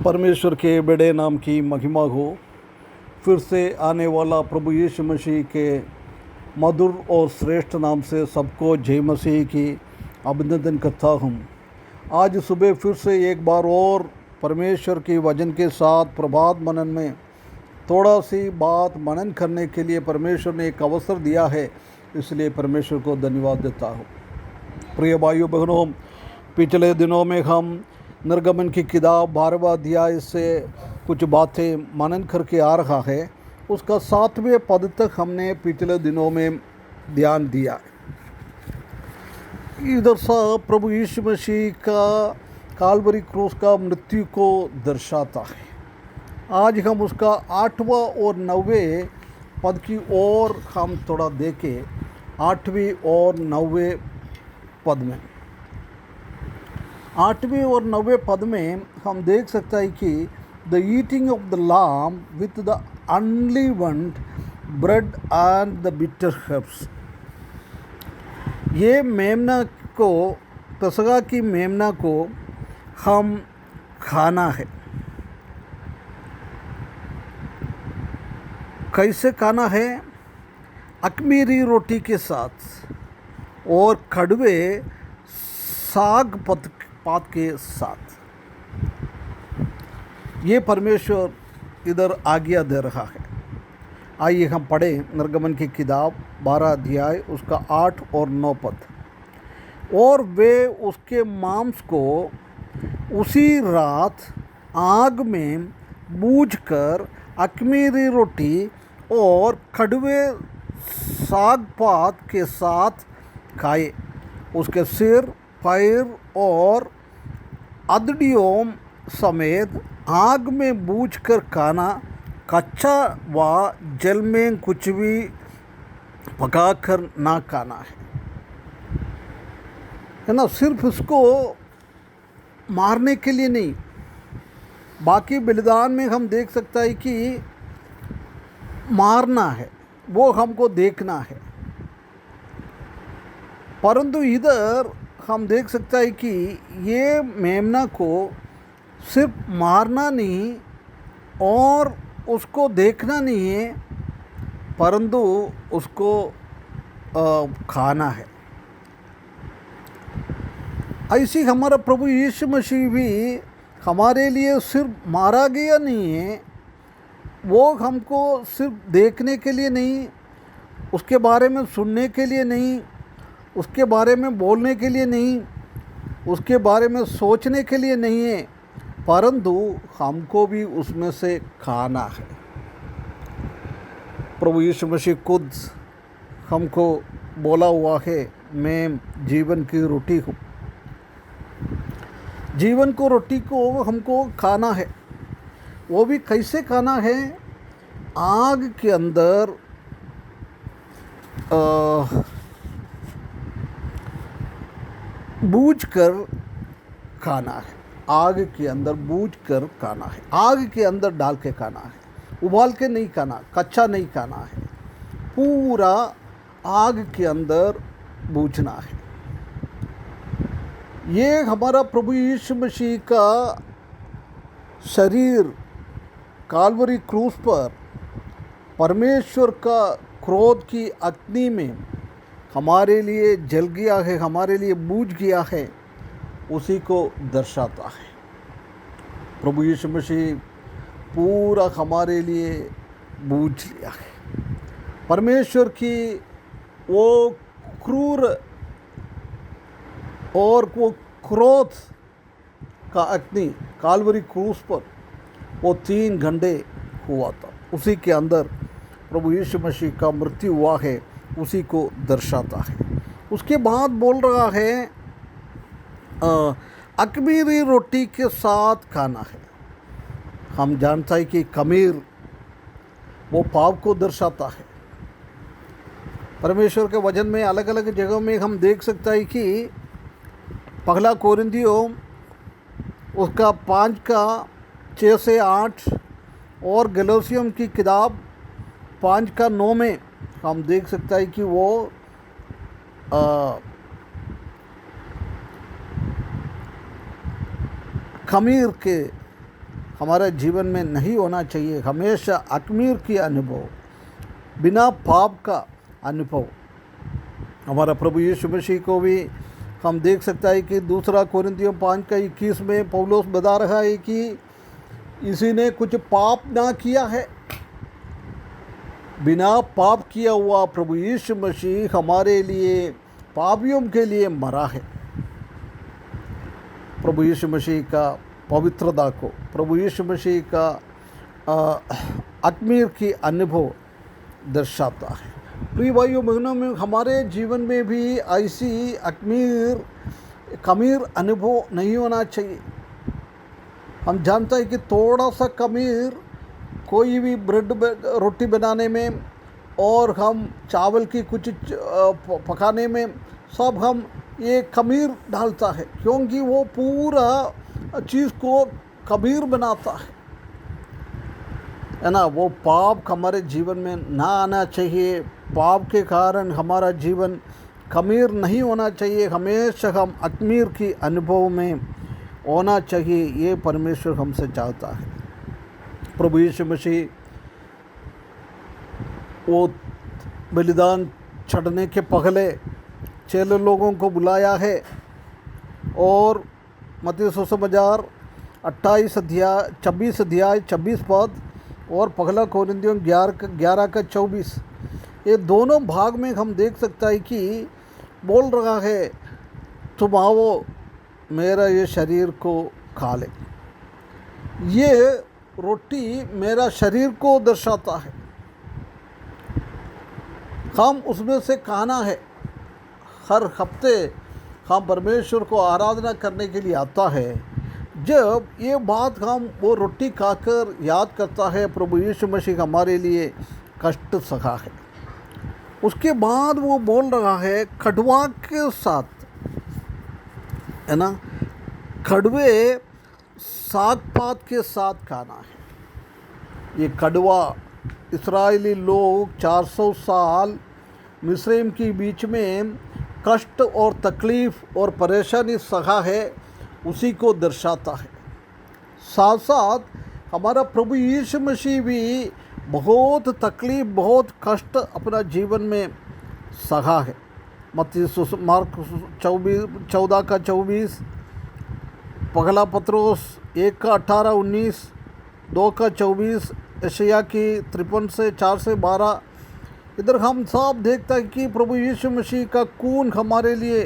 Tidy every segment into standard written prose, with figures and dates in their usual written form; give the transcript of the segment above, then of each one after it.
परमेश्वर के बड़े नाम की महिमा हो। फिर से आने वाला प्रभु यीशु मसीह के मधुर और श्रेष्ठ नाम से सबको जय मसीह की अभिनंदन करता हूँ। आज सुबह फिर से एक बार और परमेश्वर की वचन के साथ प्रभात मनन में थोड़ा सी बात मनन करने के लिए परमेश्वर ने एक अवसर दिया है, इसलिए परमेश्वर को धन्यवाद देता हूँ। प्रिय भाइयों बहनों, पिछले दिनों में हम निर्गमन की किताब 12वां अध्याय से कुछ बातें मनन करके आ रहा है। उसका 7वें पद तक हमने पिछले दिनों में ध्यान दिया। इधर सा प्रभु यीशु मसीह का काल्वरी क्रूस का मृत्यु को दर्शाता है। आज हम उसका 8वां और 9वें पद की ओर हम थोड़ा देखें। 8वीं और 9वें पद में 8वें और 9वें पद में हम देख सकते हैं कि the eating of the lamb with the unleavened bread and the bitter herbs. ये मेमना को, पेसगा की मेमना को हम खाना है। कैसे खाना है? अखमीरी रोटी के साथ और कड़वे साग पात के साथ। ये परमेश्वर इधर आज्ञा दे रहा है। आइए हम पढ़ें निर्गमन की किताब 12 अध्याय उसका 8 और 9 पद। और वे उसके मांस को उसी रात आग में बूझकर अखमीरी रोटी और कड़वे साग पात के साथ खाए। उसके सिर, पैर और अदड़ियों समेत आग में बूझकर खाना, कच्चा व जल में कुछ भी पकाकर ना खाना है ना। सिर्फ इसको मारने के लिए नहीं, बाकी बलिदान में हम देख सकते हैं कि मारना है, वो हमको देखना है। परंतु इधर हम देख सकते हैं कि ये मेमना को सिर्फ मारना नहीं और उसको देखना नहीं है, परंतु उसको खाना है। ऐसी हमारा प्रभु यीशु मसीह भी हमारे लिए सिर्फ मारा गया नहीं है, वो हमको सिर्फ देखने के लिए नहीं, उसके बारे में सुनने के लिए नहीं, उसके बारे में बोलने के लिए नहीं, उसके बारे में सोचने के लिए नहीं है, परंतु हमको भी उसमें से खाना है। प्रभु यीशु मसीह खुद हमको बोला हुआ है, मैं जीवन की रोटी हूँ। जीवन को रोटी को हमको खाना है। वो भी कैसे खाना है? आग के अंदर बूझ कर खाना है। आग के अंदर बूझ कर खाना है। आग के अंदर डाल के खाना है। उबाल के नहीं खाना, कच्चा नहीं खाना है, पूरा आग के अंदर बूझना है। ये हमारा प्रभु यीशु मसीह का शरीर काल्वरी क्रूस पर परमेश्वर का क्रोध की अग्नि में हमारे लिए जल गया है, हमारे लिए बूझ गया है, उसी को दर्शाता है। प्रभु यीशु मसीह पूरा हमारे लिए बूझ लिया है। परमेश्वर की वो क्रूर और वो क्रोध का अग्नि काल्वरी क्रूस पर वो 3 घंटे हुआ था, उसी के अंदर प्रभु यीशु मसीह का मृत्यु हुआ है, उसी को दर्शाता है। उसके बाद बोल रहा है अखमीरी रोटी के साथ खाना है। हम जानते हैं कि खमीर वो पाप को दर्शाता है। परमेश्वर के वचन में अलग अलग जगहों में हम देख सकते हैं कि पहला कोरिन्थियों उसका 5 का 6 से 8 और गलातियों की किताब 5 का 9 में हम देख सकते हैं कि वो खमीर के हमारे जीवन में नहीं होना चाहिए। हमेशा अख़मीर की अनुभव, बिना पाप का अनुभव। हमारा प्रभु यीशु मसीह को भी हम देख सकते हैं कि 2 कोरिन्थियों 5:21 में पौलुस बता रहा है कि इसी ने कुछ पाप ना किया है। बिना पाप किया हुआ प्रभु यीशु मसीह हमारे लिए, पापियों के लिए मरा है। प्रभु यीशु मसीह का पवित्रता को, प्रभु यीशु मसीह का अख़मीर की अनुभव दर्शाता है। प्रिय भाइयों बहनों, में हमारे जीवन में भी ऐसी ख़मीर अनुभव नहीं होना चाहिए। हम जानते हैं कि थोड़ा सा ख़मीर कोई भी रोटी बनाने में और हम चावल की कुछ पकाने में सब हम ये ख़मीर डालता है, क्योंकि वो पूरा चीज़ को ख़मीर बनाता है ना। वो पाप हमारे जीवन में ना आना चाहिए। पाप के कारण हमारा जीवन ख़मीर नहीं होना चाहिए। हमेशा हम अख़मीर की अनुभव में होना चाहिए। ये परमेश्वर हमसे चाहता है। प्रभु यीशु मसीह वो बलिदान चढ़ने के पहले चेले लोगों को बुलाया है और मत्ती सुसमाचार 26 अध्याय 26 पद और 1 कोरिन्थियों 11:24, ये दोनों भाग में हम देख सकते हैं कि बोल रहा है, तुम आओ मेरा ये शरीर को खा ले। ये रोटी मेरा शरीर को दर्शाता है। हम उसमें से खाना है। हर हफ्ते हम परमेश्वर को आराधना करने के लिए आता है। जब ये बात हम वो रोटी खाकर याद करता है, प्रभु यीशु मसीह हमारे लिए कष्ट सहा है। उसके बाद वो बोल रहा है कड़वा के साथ, है ना, कड़वे साग पात के साथ खाना है। ये कड़वा इस्राएली लोग 400 साल मिस्रैम के बीच में कष्ट और तकलीफ़ और परेशानी सहा है, उसी को दर्शाता है। साथ साथ हमारा प्रभु यीशु मसीह भी बहुत तकलीफ़, बहुत कष्ट अपना जीवन में सहा है। मार्क 14:24, 1 पत्रोस 1:18-19, 2:24, यशायाह की 53 से 4 से 12। इधर हम सब देखते हैं कि प्रभु यीशु मसीह का खून हमारे लिए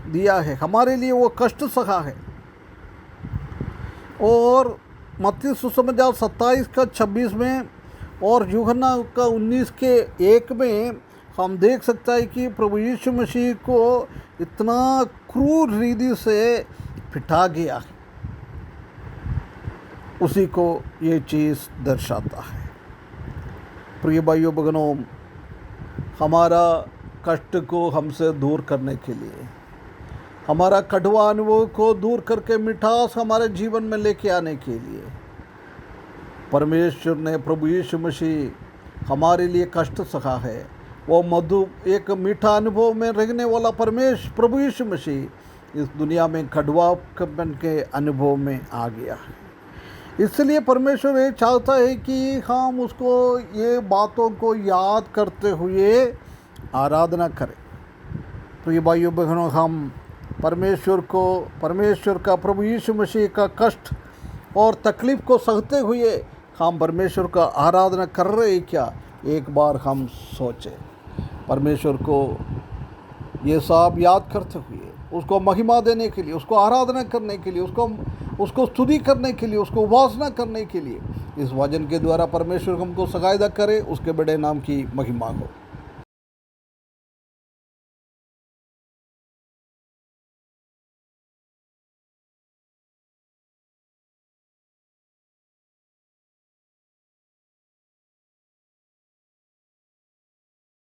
दिया है, हमारे लिए वो कष्ट सहा है। और मत्ती सुसमाचार 27:26 में और यूहन्ना का 19:1 में हम देख सकते हैं कि प्रभु यीशु मसीह को इतना क्रूर रीति से पिटा गया है, उसी को ये चीज़ दर्शाता है। प्रिय भाइयों बहनों, हमारा कष्ट को हमसे दूर करने के लिए, हमारा कड़वा अनुभव को दूर करके मिठास हमारे जीवन में लेके आने के लिए परमेश्वर ने, प्रभु यीशु मसीह हमारे लिए कष्ट सहा है। वो एक मीठा अनुभव में रहने वाला प्रभु यीशु मसीह इस दुनिया में कड़वापन के अनुभव में आ गया है। इसलिए परमेश्वर ये चाहता है कि हम उसको ये बातों को याद करते हुए आराधना करें। प्रिय भाइयों बहनों, हम परमेश्वर का, प्रभु यीशु मसीह का कष्ट और तकलीफ़ को सहते हुए हम परमेश्वर का आराधना कर रहे हैं क्या? एक बार हम सोचें। परमेश्वर को ये सब याद करते हुए, उसको महिमा देने के लिए, उसको आराधना करने के लिए, उसको स्तुति करने के लिए, उसको उपासना करने के लिए इस वचन के द्वारा परमेश्वर हमको सहायता करे। उसके बड़े नाम की महिमा हो।